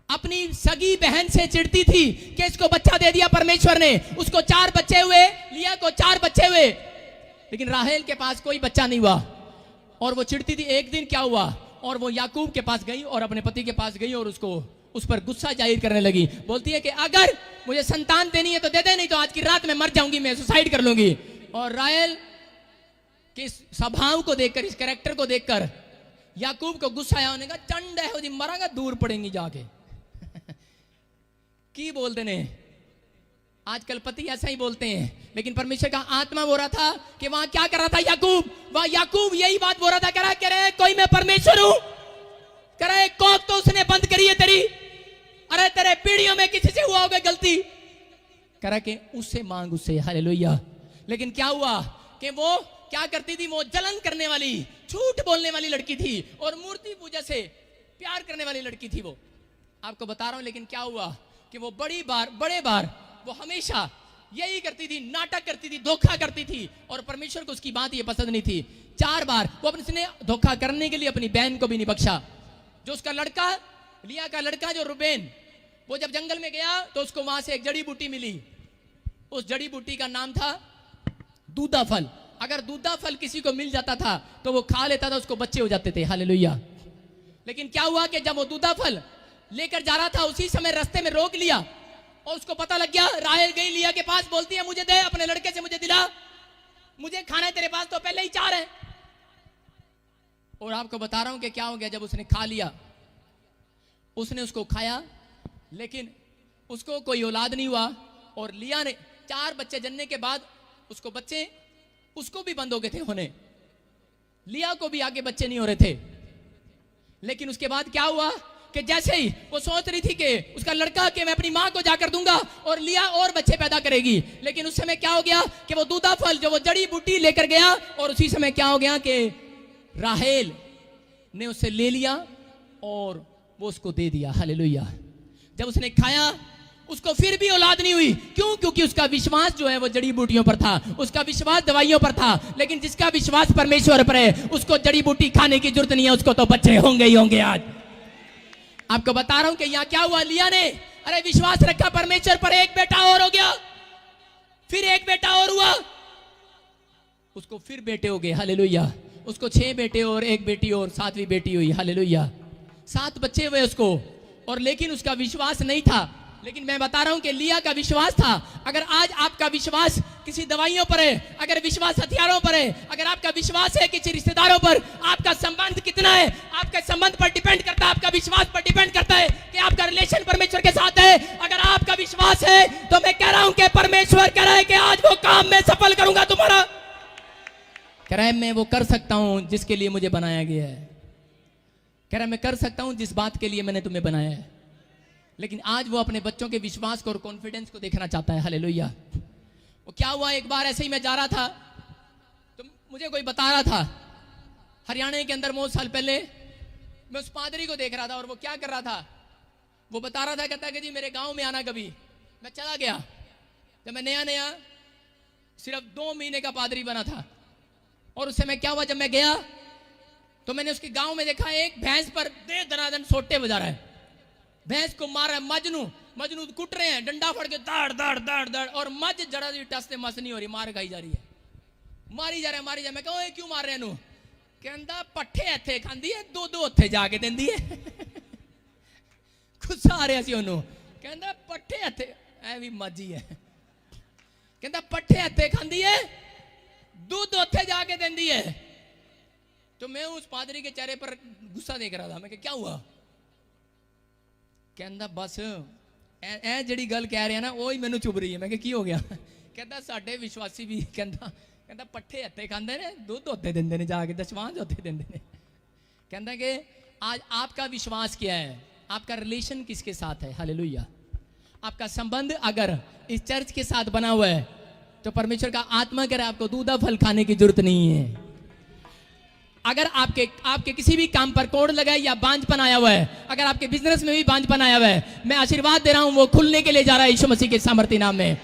अपनी सगी बहन से चिढ़ती थी कि इसको बच्चा दे दिया परमेश्वर ने, उसको 4 बच्चे हुए, लिया को 4 बच्चे हुए, लेकिन राहेल के पास कोई बच्चा नहीं हुआ और वो चिढ़ती थी। एक दिन क्या हुआ, और वो याकूब के पास गई और अपने पति के पास गई और उसको उस पर गुस्सा जाहिर करने लगी। बोलती है कि अगर मुझे संतान देनी है तो दे दे, नहीं तो आज की रात में मर जाऊंगी, मैं सुसाइड कर लूंगी। और राहेल के स्वभाव को देखकर, इस कैरेक्टर को देखकर याकूब को गुस्सा आया, उन्होंने कहा चंड है जी, मरांगा दूर पड़ेंगी जाके। की बोलते ने आजकल पति ऐसा ही बोलते हैं, लेकिन परमेश्वर का आत्मा बोल रहा था कि वहां क्या कर रहा था याकूब, वहां याकूब यही बात बोल रहा था, कह रहा कोई मैं परमेश्वर हूं, कह रहा है कोख तो उसने बंद करी है तेरी, अरे तेरे पीढ़ियों में किसी से हुआ होगा गलती, कह रहा कि उससे मांग उससे। हालेलुया। लेकिन क्या हुआ कि वो क्या करती थी, वो जलन करने वाली, झूठ बोलने वाली लड़की थी और मूर्ति पूजा से प्यार करने वाली लड़की थी वो। आपको बता रहा हूं, लेकिन क्या हुआ कि वो बड़े बार वो हमेशा यही करती थी, नाटक करती थी, धोखा करती थी और परमेश्वर को उसकी बात ये पसंद नहीं थी। 4 बार वो अपने धोखा करने के लिए अपनी बहन को भी नहीं बख्शा। जो उसका लड़का, लिया का लड़का जो रुबेन, वो जब जंगल में गया तो उसको वहां से एक जड़ी बूटी मिली, उस जड़ी बूटी का नाम था दूधा फल। अगर दूधा फल किसी को मिल जाता था तो वो खा लेता था, उसको बच्चे हो जाते थे। हालेलुया। लेकिन क्या हुआ कि जब वो दूधा फल लेकर जा रहा था, उसी समय रास्ते में रोक लिया और उसको पता लग गया। राहेल गई लिया के पास, बोलती है मुझे दे, अपने लड़के से मुझे दिला, मुझे खाना है, तेरे पास तो पहले ही 4 है। और आपको बता रहा हूं कि क्या हो गया, जब उसने खा लिया, उसने उसको खाया, लेकिन उसको कोई औलाद नहीं हुआ। और लिया ने 4 बच्चे जनने के बाद उसको बच्चे उसको भी बंद हो गए थे होने, लिया को भी आगे बच्चे नहीं हो रहे थे। लेकिन उसके बाद क्या हुआ, कि जैसे ही वो सोच रही थी कि उसका लड़का कि मैं अपनी माँ को जाकर दूंगा और लिया और बच्चे पैदा करेगी, लेकिन उस समय क्या हो गया कि वो दूधा फल जो वो जड़ी बूटी लेकर गया और उसी समय क्या हो गया कि राहेल ने उससे ले लिया और वो उसको दे दिया। हालेलुया। जब उसने खाया उसको फिर भी औलाद नहीं हुई। क्यों? क्योंकि उसका विश्वास जो है वो जड़ी बूटियों पर था, उसका विश्वास दवाइयों पर था। लेकिन जिसका विश्वास परमेश्वर पर है उसको जड़ी बूटी खाने की जरूरत नहीं है, उसको तो बच्चे होंगे ही होंगे। आज आपको बता रहा हूं कि यहां क्या हुआ, लिया ने अरे विश्वास रखा परमेश्वर पर, एक बेटा और हो गया, फिर एक बेटा और हुआ, उसको फिर बेटे हो गए। हालेलुया। उसको 6 बेटे और 1 बेटी और 7वीं बेटी हुई। हालेलुया। 7 बच्चे हुए उसको, और लेकिन उसका विश्वास नहीं था। लेकिन मैं बता रहा हूं कि लिया का विश्वास था। अगर आज आपका विश्वास किसी दवाइयों पर है, अगर विश्वास हथियारों पर है, अगर आपका विश्वास है किसी रिश्तेदारों पर, आपका संबंध कितना है आपके संबंध पर डिपेंड करता है, आपका विश्वास पर डिपेंड करता है कि आपका रिलेशन परमेश्वर के साथ है। अगर आपका विश्वास है तो मैं कह रहा हूं कि परमेश्वर कह रहा है कि आज वो काम मैं सफल करूंगा तुम्हारा। कह रहा है मैं वो कर सकता हूं जिसके लिए मुझे बनाया गया है। कह रहा है मैं कर सकता हूं जिस बात के लिए मैंने तुम्हें बनाया है। लेकिन आज वो अपने बच्चों के विश्वास को और कॉन्फिडेंस को देखना चाहता है। हालेलुया। वो क्या हुआ, एक बार ऐसे ही मैं जा रहा था तो मुझे कोई बता रहा था, हरियाणा के अंदर बहुत साल पहले मैं उस पादरी को देख रहा था और वो क्या कर रहा था, वो बता रहा था, कहता है कि जी मेरे गांव में आना कभी। मैं चला गया। जब मैं नया नया सिर्फ 2 महीने का पादरी बना था, और उस समय क्या हुआ, जब मैं गया तो मैंने उसके गांव में देखा एक भैंस पर दे दनादन सोटे बजा रहा है, भैंस को मार रहा है। मजनू कुट रहे हैं, डंडा फड़ के दाड़ दाड़ दाड़ दाड़, और मज जरा जी टस से मस नहीं हो रही, मार खाई जा रही है, मारी जा रहा है, मारी जा। मैं कहूँ क्यों मार रहे हैं? कहता पट्ठे इत्थे खांदी है, 2-2 उत्थे जाके देंदी है। गुस्सा आ रहा सी ओनू। कहता पट्ठे इत्थे ऐ भी मजी है। कहता पट्ठे इत्थे खांदी है, दूध उत्थे जाके देंदी है। तो मैं उस पादरी के चेहरे पर गुस्सा देख रहा था। मैं क्या हुआ? कहता बस ए जड़ी गल कह रहे हैं ना वो ही मैनू चुभ रही है। मैं की हो गया? कहता साडे विश्वासी भी कहता पट्ठे हत्थे खांदे ने, दूध उत्थे देंदे ने, जाके दशवांज उत्थे देंदे ने। कहता कि आज आपका विश्वास क्या है, आपका रिलेशन किसके साथ है? हालेलुया। आपका संबंध अगर इस चर्च के साथ बना हुआ है तो परमेश्वर का आत्मा कह रहा है आपको दूधा फल खाने की जरूरत नहीं है। अगर आपके किसी भी काम पर कोड़ लगा है या बांझपन आया हुआ है, अगर आपके बिजनेस में भी बांझपन आया हुआ है, मैं आशीर्वाद दे रहा हूं वो खुलने के लिए जा रहा है यीशु मसीह के सामर्थ्य नाम में।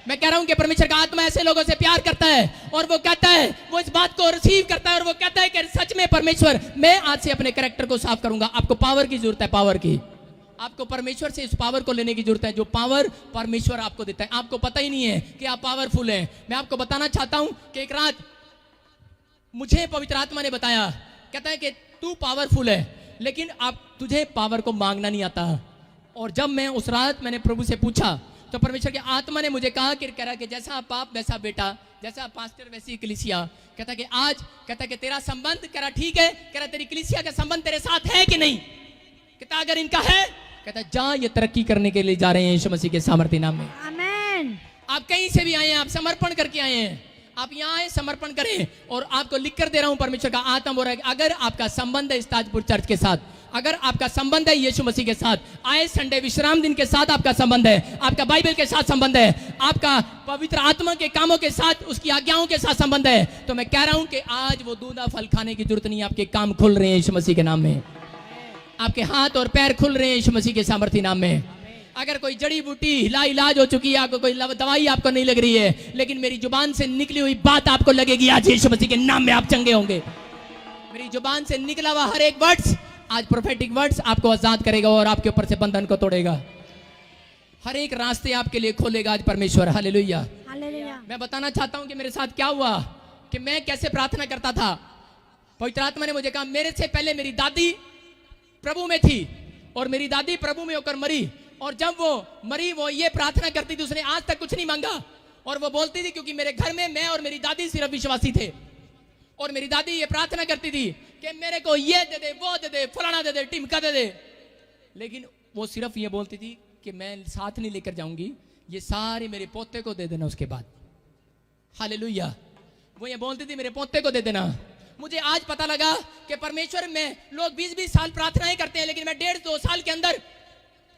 मैं कह रहा हूं कि परमेश्वर का आत्मा ऐसे लोगों से प्यार करता है और वो कहता है, वो इस बात को रिसीव करता है और वो कहता है कि सच में परमेश्वर मैं आज से अपने कैरेक्टर को साफ करूंगा। आपको पावर की जरूरत है, पावर की। आपको परमेश्वर से इस पावर को लेने की जरूरत है जो पावर परमेश्वर आपको देता है। आपको पता ही नहीं है कि आप पावरफुल हैं। मैं आपको बताना चाहता हूं कि एक रात मुझे पवित्र आत्मा ने बताया, कहता है कि तू पावरफुल है लेकिन आप तुझे पावर को मांगना नहीं आता। और जब मैं उस रात मैंने प्रभु से पूछा तो परमेश्वर की आत्मा ने मुझे कहा कि कह रहा कि जैसा बाप वैसा बेटा, जैसा पास्टर वैसी कलीसिया। कहता कि आज कहता कि तेरा संबंध कह रहा ठीक है, कह रहा तेरी कलीसिया का संबंध तेरे साथ है कि नहीं? कहता अगर इनका है, कहता जा ये तरक्की करने के लिए जा रहे हैं यीशु मसीह के सामर्थ्य नाम में। आमीन। आप कहीं से भी आए हैं, आप समर्पण करके आए हैं, आप यहाँ आए समर्पण करें। और आपको लिख कर दे रहा हूं, परमेश्वर का आत्मा बोल रहा है अगर आपका संबंध है इस ताजपुर चर्च के साथ, अगर आपका संबंध है यीशु मसीह के साथ, आए संडे विश्राम दिन के साथ आपका संबंध है, आपका बाइबल के साथ संबंध है, आपका पवित्र आत्मा के कामों के साथ, उसकी आज्ञाओं के साथ संबंध है, तो मैं कह रहा हूं कि आज वो दूधा फल खाने की जरूरत नहीं है। आपके काम खुल रहे हैं यीशु मसीह के नाम में, आपके हाथ और पैर खुल रहे हैं यीशु मसीह के सामर्थ्य नाम में। अगर कोई जड़ी बूटी इलाज हो चुकी है, आपको कोई दवाई आपको नहीं लग रही है, लेकिन मेरी जुबान से निकली हुई बात आपको लगेगी, आज यीशु मसीह के नाम में आप चंगे होंगे। मेरी जुबान से निकला हुआ हर एक वर्ड्स, आज प्रोफेटिक वर्ड्स आपको आजाद करेगा और आपके ऊपर से बंधन को तोड़ेगा, हर एक रास्ते आपके लिए खोलेगा आज परमेश्वर। हालेलुया। हालेलुया। मैं बताना चाहता हूं कि मेरे साथ क्या हुआ, कि मैं कैसे प्रार्थना करता था। पवित्र आत्मा ने मुझे कहा, मेरे से पहले मेरी दादी प्रभु में थी और मेरी दादी प्रभु में होकर मरी, और जब वो मरी वो ये प्रार्थना करती थी, उसने आज तक कुछ नहीं मांगा, और वो बोलती थी क्योंकि मेरे घर में मैं और मेरी दादी सिर्फ विश्वासी थे, और मेरी दादी ये प्रार्थना करती थी कि मेरे को ये दे दे, वो दे दे, फलाना दे दे, टिमका दे दे, लेकिन वो सिर्फ ये बोलती थी कि मैं साथ नहीं लेकर जाऊंगी, ये सारे मेरे पोते को दे देना उसके बाद। हालेलुया। वो ये बोलती थी मेरे पोते को दे देना, मुझे आज पता लगा कि परमेश्वर में लोग 20-20 साल प्रार्थनाएं करते हैं, लेकिन मैं 1.5-2 साल के अंदर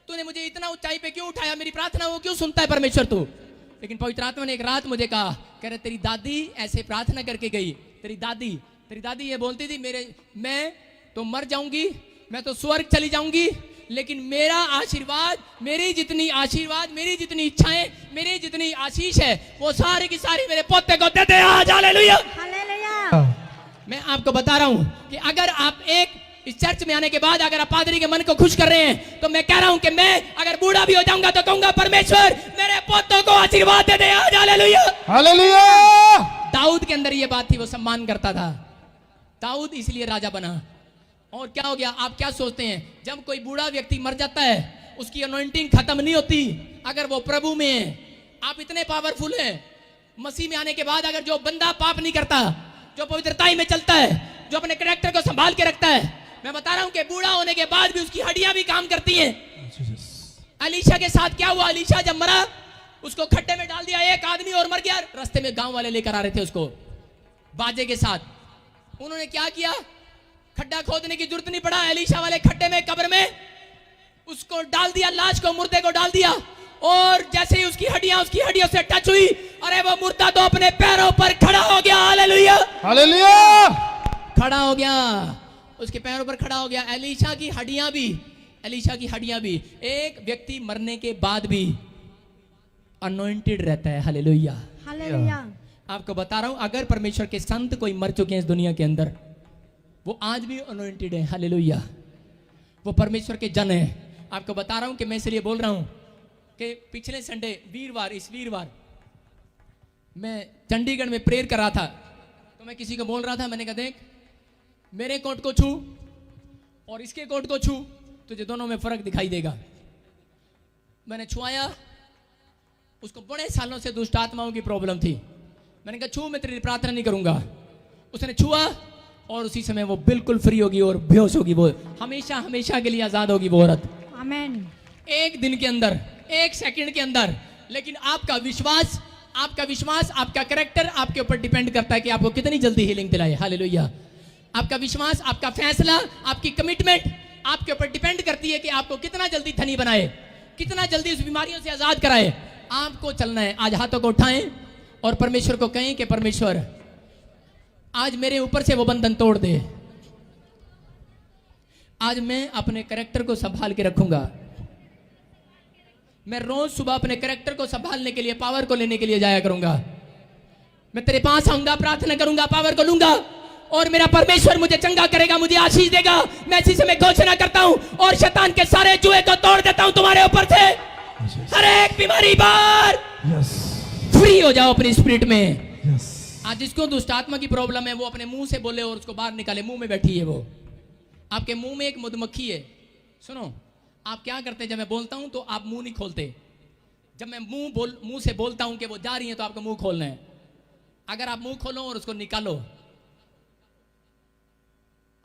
तूने मुझे इतना ऊंचाई पे क्यों उठाया, मेरी प्रार्थना वो क्यों सुनता है परमेश्वर तू। लेकिन पवित्र आत्मा ने एक रात मुझे कहा, कह रहे तेरी दादी ऐसे प्रार्थना करके गई, तेरी दादी ये बोलती थी, मैं तो मर जाऊंगी, मैं तो स्वर्ग चली जाऊंगी, लेकिन मेरा आशीर्वाद, मेरी जितनी इच्छाएं, मेरी जितनी आशीष है, वो सारी की सारी मेरे पोते को देते हैं। आज हालेलुया। हालेलुया। मैं आपको बता रहा हूं कि अगर आप इस चर्च में आने के बाद अगर आप पादरी के मन को खुश कर रहे हैं, तो मैं कह रहा हूं कि मैं अगर बूढ़ा भी हो जाऊंगा तो कहूंगा परमेश्वर मेरे पोतों को आशीर्वाद दे दे। आज हालेलुया। हालेलुया। दाऊद के अंदर ये बात थी, वो सम्मान करता था, दाऊद इसलिए राजा बना। और क्या हो गया, आप क्या सोचते हैं, जब कोई बूढ़ा व्यक्ति मर जाता है उसकी अनॉइंटिंग खत्म नहीं होती अगर वो प्रभु में है। आप इतने पावरफुल हैं, मसीह में आने के बाद अगर जो बंदा पाप नहीं करता, जो पवित्रताई में चलता है, जो अपने कैरेक्टर को संभाल के रखता है, मैं बता रहा हूं कि बूढ़ा होने के बाद भी उसकी हड्डियां भी काम करती हैं। अलीशा के साथ क्या हुआ, अलीशा जब मरा उसको खड्डे में डाल दिया एक आदमी और मर गया। रास्ते में गांव वाले लेकर आ रहे थे उसको बाजे के साथ, उन्होंने क्या किया, खड्डा खोदने की जरूरत नहीं पड़ा, एलीशा वाले खड्डे में कब्र में उसको डाल दिया, लाश को, मुर्दे को डाल दिया, और जैसे ही उसकी हड्डियों से टच हुई, अरे वो मुर्दा तो अपने पैरों पर खड़ा हो गया। हालेलुया। हालेलुया। खड़ा हो गया, उसके पैरों पर खड़ा हो गया। एलीशा की हड्डियां भी, एक व्यक्ति मरने के बाद भी अनॉइंटेड रहता है। हालेलुया। हालेलुया। आपको बता रहा हूं, अगर परमेश्वर के संत कोई मर चुके हैं इस दुनिया के अंदर, वो आज भी अनॉइंटेड है। हालेलुया। वो परमेश्वर के जन है। आपको बता रहा हूं कि मैं इसलिए बोल रहा हूं कि पिछले संडे इस वीरवार मैं चंडीगढ़ में प्रेयर कर रहा था, तो मैं किसी को बोल रहा था, मैंने कहा देख मेरे कोट को छू और इसके कोट को छू, तुझे दोनों में फर्क दिखाई देगा। मैंने छुआया, उसको बड़े सालों से दुष्ट आत्माओं की प्रॉब्लम थी। मैंने कहा छू, मैं तेरी प्रार्थना नहीं करूंगा। उसने छुआ और उसी समय वो बिल्कुल फ्री होगी और बेहोश होगी, वो हमेशा के लिए आजाद होगी वो औरत। आमीन। एक दिन के अंदर, एक सेकंड के अंदर। लेकिन आपका विश्वास, आपका कैरेक्टर आपके ऊपर डिपेंड करता है कि आपको कितनी जल्दी हीलिंग दिलाए। हालेलुया। आपका विश्वास, आपका फैसला, आपकी कमिटमेंट आपके ऊपर डिपेंड करती है कि आपको कितना जल्दी धनी बनाए, कितना जल्दी उस बीमारियों से आजाद कराए। आपको चलना है। आज हाथों को उठाएं और परमेश्वर को कहें कि परमेश्वर आज मेरे ऊपर से वो बंधन तोड़ दे। आज मैं अपने कैरेक्टर को संभाल के रखूंगा। मैं रोज सुबह अपने कैरेक्टर को संभालने के लिए, पावर को लेने के लिए जाया करूंगा। मैं तेरे पास आऊंगा, प्रार्थना करूंगा, पावर को लूंगा और मेरा परमेश्वर मुझे चंगा करेगा, मुझे आशीष देगा। मैं इसी समय घोषणा करता हूं और शैतान के सारे जुए को तोड़ देता हूं तुम्हारे ऊपर से। हर एक बीमारी बार फ्री हो जाओ अपनी स्पिरिट में। आज जिसको दुष्ट आत्मा की प्रॉब्लम है वो अपने मुंह से बोले और उसको बाहर निकाले। मुंह में बैठी है वो, आपके मुंह में एक मधुमक्खी है। सुनो, आप क्या करते हैं, जब मैं बोलता हूं तो आप मुंह नहीं खोलते। जब मैं मुंह से बोलता हूं कि वो जा रही है तो आपको मुंह खोलना है। अगर आप मुंह खोलो और उसको निकालो,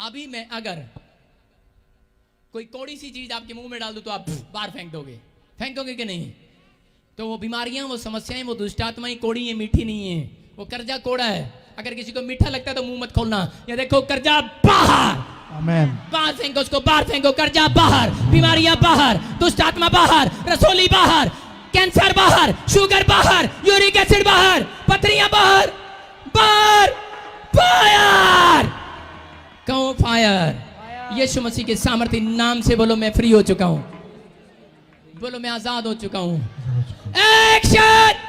अभी मैं अगर कोई कौड़ी सी चीज आपके मुंह में डाल दूं तो आप बाहर फेंकोगे कि नहीं? तो वो बीमारियां, वो समस्याएं, वो दुष्ट आत्माएं कौड़ी है, मीठी नहीं है। वो कर्जा कोड़ा है। अगर किसी को मीठा लगता है तो मुंह मत खोलना। ये देखो, कर्जा बाहर, आमीन। बाहर फेंको उसको, बाहर फेंको। कर्जा बाहर, बीमारियां बाहर, दुष्ट आत्मा बाहर, रसोली बाहर, कैंसर बाहर, शुगर बाहर, यूरिक एसिड बाहर, पथरियां बाहर, बाहर, फायर। कहो फायर। यीशु मसीह के सामर्थ्य नाम से बोलो, मैं फ्री हो चुका हूं। बोलो, मैं आजाद हो चुका हूं। एक्शन।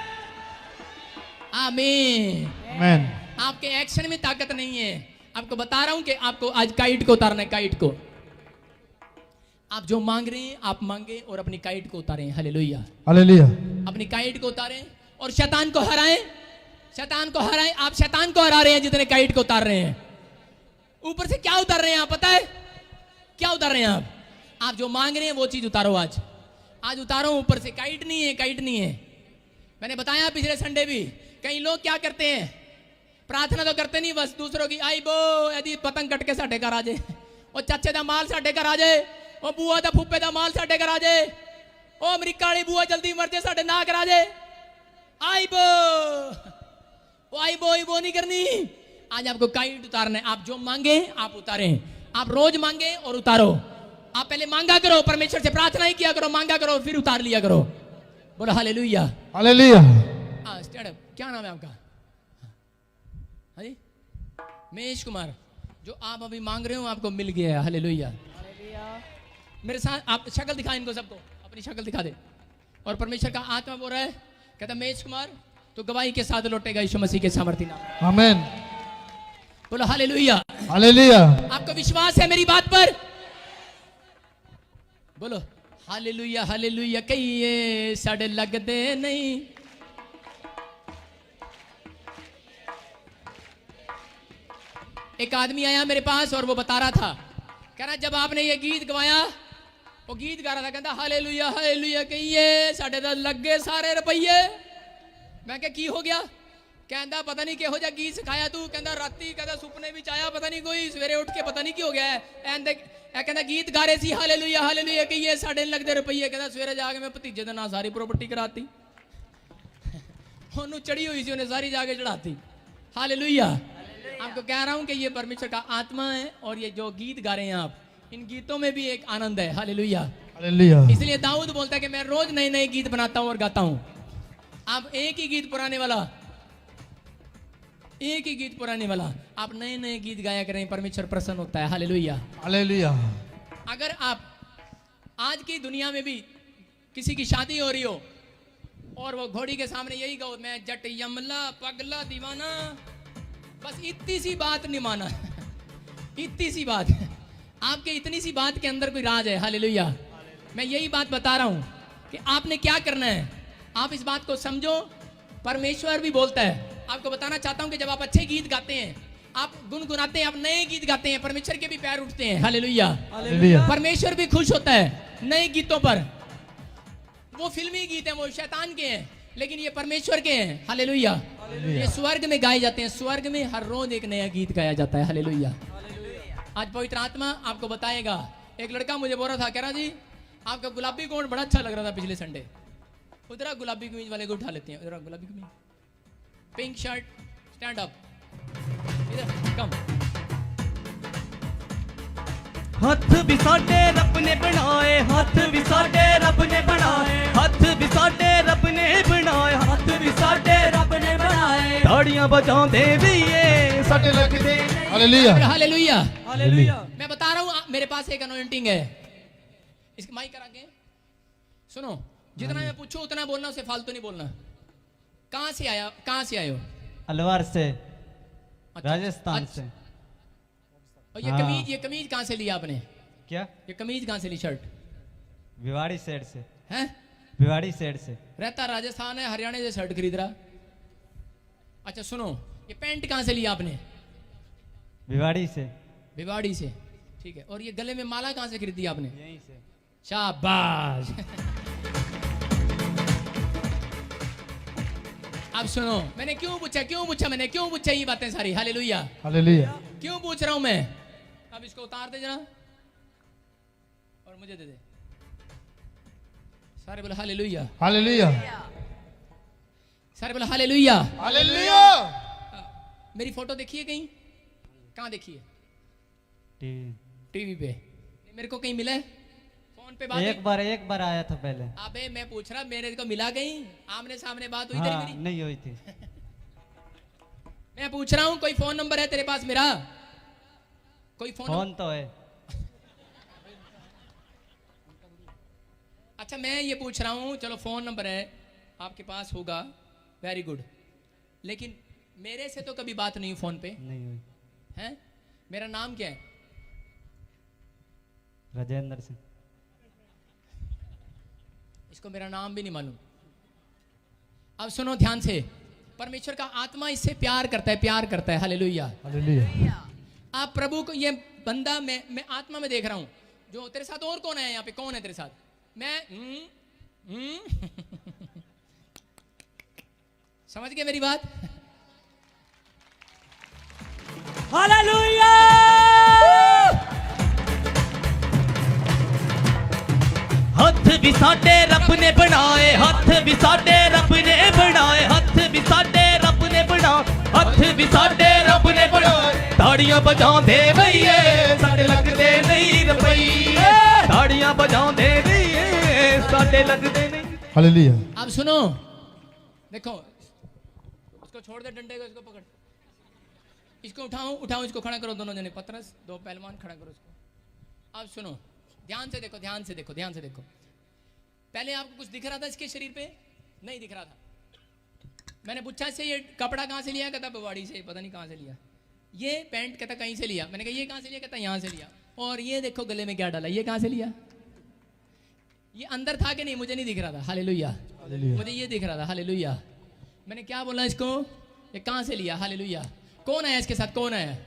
आमीन। आमीन। आपके एक्शन में ताकत नहीं है। आपको बता रहा हूं कि आपको आज काइट को उतारना है। काइट को आप जो मांग रहे हैं आप मांगे और अपनी काइट को उतारें। हालेलुया। हालेलुया। अपनी काइट को उतारें और शैतान को हराएं। शैतान को हराएं। आप शैतान को हरा रहे हैं जितने काइट को उतार रहे हैं। ऊपर से क्या उतार रहे हैं आप? पता है क्या उतार रहे हैं आप? आप जो मांग रहे हैं वो चीज उतारो। आज उतारो ऊपर से। काइट नहीं है, काइट नहीं है। मैंने बताया पिछले संडे भी, कई लोग क्या करते हैं, प्रार्थना तो करते नहीं, बस दूसरों की आई बो यदि पतंग कट के साढ़े घर आ जाए, और चाचे दा माल साढ़े घर आ जाए, और बुआ दा फुप्पे दा माल साढ़े घर आ जाए, ओ अमरीका वाली बुआ जल्दी मर जाए साढ़े ना कर आ जाए। आई बो, वो आई बो नहीं करनी। आज आपको काइट उतारना है। आप जो मांगे आप उतारें, आप रोज मांगे और उतारो। आप पहले मांगा करो, परमेश्वर से प्रार्थना ही किया करो, मांगा करो, फिर उतार लिया करो। बोलो हालेलुया। हालेलुया। हाँ स्टैंड अप। क्या नाम है आपका? हाँ जी, महेश कुमार। जो आप अभी मांग रहे हो आपको मिल गया है। हालेलुया। मेरे साथ आप शक्ल दिखा इनको सबको, अपनी शक्ल दिखा दे। और परमेश्वर का आत्मा बोल रहा है, कहता महेश कुमार तो गवाही के साथ लौटेगा यीशु मसीह के सामर्थ्य नाम में। आमीन। बोलो हालेलुया। हालेलुया। आपको विश्वास है मेरी बात पर? बोलो हालेलुया हालेलुया। कहिए साढ़े लगदे नहीं। एक आदमी आया मेरे पास और वो बता रहा था, कह रहा जब आपने ये गीत गवाया, वो गीत गा रहा था, कहता हालेलुया हालेलुया कहिए साढ़े तो लग गए सारे रुपये। मैं क्या की हो गया? कहता पता नहीं किहो जा गीत सिखाया तू। कहता राती कहता सुपने भी आया, पता नहीं कोई सवेरे उठ के पता नहीं की हो गया है। कहता गीत गा रहे सी हालेलुया हालेलुया कहिए साढ़े लगदे रुपये। कहता सवेरे जाके मैं भतीजे का ना सारी प्रॉपर्टी कराती, उन्होंने चढ़ी हुई सी उन्हें सारी जाके चढ़ाती। हालेलुया। आपको कह रहा हूं कि ये परमेश्वर का आत्मा है और ये जो गीत गा रहे हैं आप, इन गीतों में भी एक आनंद है। हालेलुया। हालेलुया। इसलिए दाऊद बोलता है कि मैं रोज नए नए गीत बनाता हूं और गाता हूं। आप एक ही गीत पुराने वाला, एक ही गीत पुराने वाला, आप नए नए गीत गाया करें, परमेश्वर प्रसन्न होता है। हालेलुया। हालेलुया। अगर आप आज की दुनिया में भी किसी की शादी हो रही हो और वो घोड़ी के सामने यही गाओ, मैं जट यमला पगला दीवाना, बस इतनी सी बात नहीं माना इतनी सी बात, आपके इतनी सी बात के अंदर कोई राज है। हालेलुया। मैं यही बात बता रहा हूं कि आपने क्या करना है, आप इस बात को समझो। परमेश्वर भी बोलता है। आपको बताना चाहता हूं कि जब आप अच्छे गीत गाते हैं, आप गुनगुनाते हैं, आप नए गीत गाते हैं, परमेश्वर के भी पैर उठते हैं। हालेलुया। हालेलुया। परमेश्वर भी खुश होता है नए गीतों पर। वो फिल्मी गीत हैं, वो शैतान के हैं, लेकिन ये परमेश्वर के हैं। हालेलुया। ये स्वर्ग में गाए जाते हैं, स्वर्ग में हर रोज एक नया गीत गाया जाता है। हालेलुया। आज पवित्र आत्मा आपको बताएगा। एक लड़का मुझे बोल रहा था, कह रहा जी आपका गुलाबी कोट बड़ा अच्छा लग रहा था पिछले संडे। उधर गुलाबी कमीज वाले को उठा लेते हैं, उधर गुलाबी कमीज, पिंक शर्ट, स्टैंड अप, इधर कम। हथ भी साडे रब ने बनाए, हथ भी साडे रब ने बनाए, हथ भी साडे रब ने बनाए, हथ भी साडे रब ने बनाए। ताड़ियां बजांदे भी ये साडे लगदे। हालेलुया। हालेलुया। हालेलुया। मैं बता रहा हूं मेरे पास एक अनॉइंटिंग है। इसके माइक करा के सुनो, जितना मैं पूछूं उतना बोलना, उसे फालतू नहीं बोलना। कहां से आया, कहां से आए हो? अलवर से, अच्छा, राजस्थान अच्छा। से। और ये हाँ। कमीज, ये कमीज कहां से लिया आपने? क्या? ये कमीज कहां से ली, शर्ट? भिवाड़ी साइड से। हैं? भिवाड़ी साइड से। रहता राजस्थान है, हरियाणा से शर्ट खरीद रहा। अच्छा सुनो, ये पैंट कहां से लिया आपने? भिवाड़ी से। भिवाड़ी से, ठीक है। और ये गले में माला कहां से खरीदी आपने? यहीं से। शाबाश। अब सुनो, मैंने क्यों पूछा मैंने क्यों पूछा ये बातें सारी? हालेलुया। हालेलुया। क्यों पूछ रहा हूं मैं? अब इसको उतार दे जरा और मुझे दे दे। सारे बोले हालेलुया। हालेलुया। सारे बोले हालेलुया। हालेलुया। मेरी फोटो देखी है कहीं? कहां देखी है? टीवी। टीवी पे। मेरे को कहीं मिला है? फोन पे बात एक बार आया था पहले। अबे मैं पूछ रहा, मेरे को मिला कहीं? आमने सामने बात हुई तेरी हाँ, मेरी? नहीं हुई थी। मैं पूछ रहा हूं कोई फोन नंबर है तेरे पास मेरा? कोई फोन तो है। अच्छा मैं ये पूछ रहा हूं, चलो फोन नंबर है आपके पास होगा, वेरी गुड, लेकिन मेरे से तो कभी बात नहीं हुई फोन पे, नहीं हुई। हैं? मेरा नाम क्या है? राजेंद्र सिंह। इसको मेरा नाम भी नहीं मालूम। अब सुनो ध्यान से, परमेश्वर का आत्मा इससे प्यार करता है। हालेलुया। हालेलुया। आप प्रभु को, ये बंदा मैं आत्मा में देख रहा हूं। जो तेरे साथ और कौन है यहाँ पे? कौन है तेरे साथ? मैं समझ गए मेरी बात? हालेलुया। हथ भी साडे रब ने बनाए, हथ भी साडे रब ने बनाए, हथ भी साडे रब ने बनाए, हथ भी साडे रब ने बनाए। ਤਾੜੀਆਂ ਵਜਾਉਂਦੇ ਵਈਏ ਸਾਡੇ ਲੱਗਦੇ ਨਹੀਂ ਰੁਪਈਏ ਤਾੜੀਆਂ ਵਜਾਉਂਦੇ ਵਈਏ ਸਾਡੇ ਲੱਗਦੇ ਨਹੀਂ हालेलुया अब सुनो, देखो उसको छोड़ दे, डंडे को इसको पकड़, इसको उठाओ इसको खड़ा करो, दोनों जने पतरस दो पहलवान खड़ा करो इसको। अब सुनो, ध्यान से देखो, ध्यान से देखो, ध्यान से देखो। पहले आपको कुछ दिख रहा था इसके शरीर पे? नहीं दिख रहा था। मैंने पूछा इससे ये कपड़ा कहाँ से लिया? कहता बवाड़ी से, पता नहीं कहाँ से लिया। ये पैंट कहता कहीं से लिया। मैंने कहा ये कहाँ से लिया? कहता यहाँ से लिया। और ये देखो गले में क्या डाला, ये कहाँ से लिया? ये अंदर था कि नहीं? मुझे नहीं दिख रहा था। हालेलुया, मुझे ये दिख रहा था। हालेलुया। मैंने क्या बोला इसको? ये कहाँ से लिया? हालेलुया। कौन आया इसके साथ? कौन आया?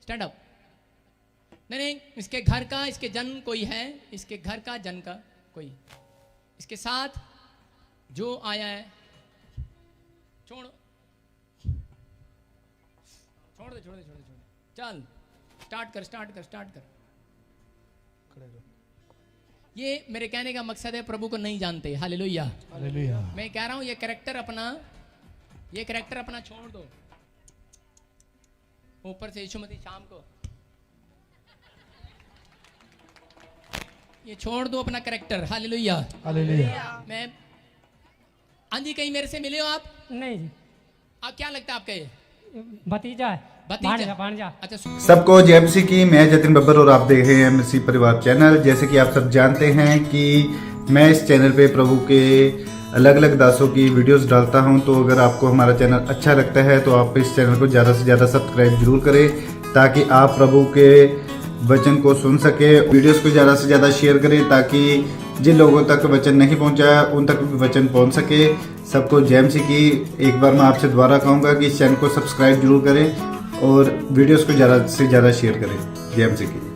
Stand up. नहीं, इसके घर का, इसके जन कोई है, इसके घर का जन का कोई इसके साथ जो आया है, छोड़ दे। चल स्टार्ट कर। ये मेरे कहने का मकसद है, प्रभु को नहीं जानते। हालेलुया। हालेलुया मैं कह रहा हूं ये कैरेक्टर अपना छोड़ दो। ऊपर से यीशु मसीह शाम को ये छोड़ दो अपना कैरेक्टर। हालेलुया। हालेलुया मैं हाँ जी, कहीं मेरे से मिले हो आप? नहीं जी, आप क्या लगता है आपका? ये भतीजा है, भांजा। अच्छा सबको जय मसीह की। मैं जतिन बब्बर और आप देख रहे हैं मसीह परिवार चैनल। जैसे कि आप सब जानते हैं कि मैं इस चैनल पे प्रभु के अलग अलग दासों की वीडियोस डालता हूं, तो अगर आपको हमारा चैनल अच्छा लगता है तो आप इस चैनल को ज़्यादा से ज़्यादा सब्सक्राइब जरूर करें, ताकि आप प्रभु के वचन को सुन सके। वीडियोस को ज़्यादा से ज़्यादा शेयर करें, ताकि जिन लोगों तक वचन नहीं पहुंचा उन तक भी वचन पहुंच सके। सबको जय मसीह की। एक बार मैं आपसे दोबारा कहूँगा कि इस चैनल को सब्सक्राइब जरूर करें और वीडियोस को ज़्यादा से ज़्यादा शेयर करें। जय मसीह की।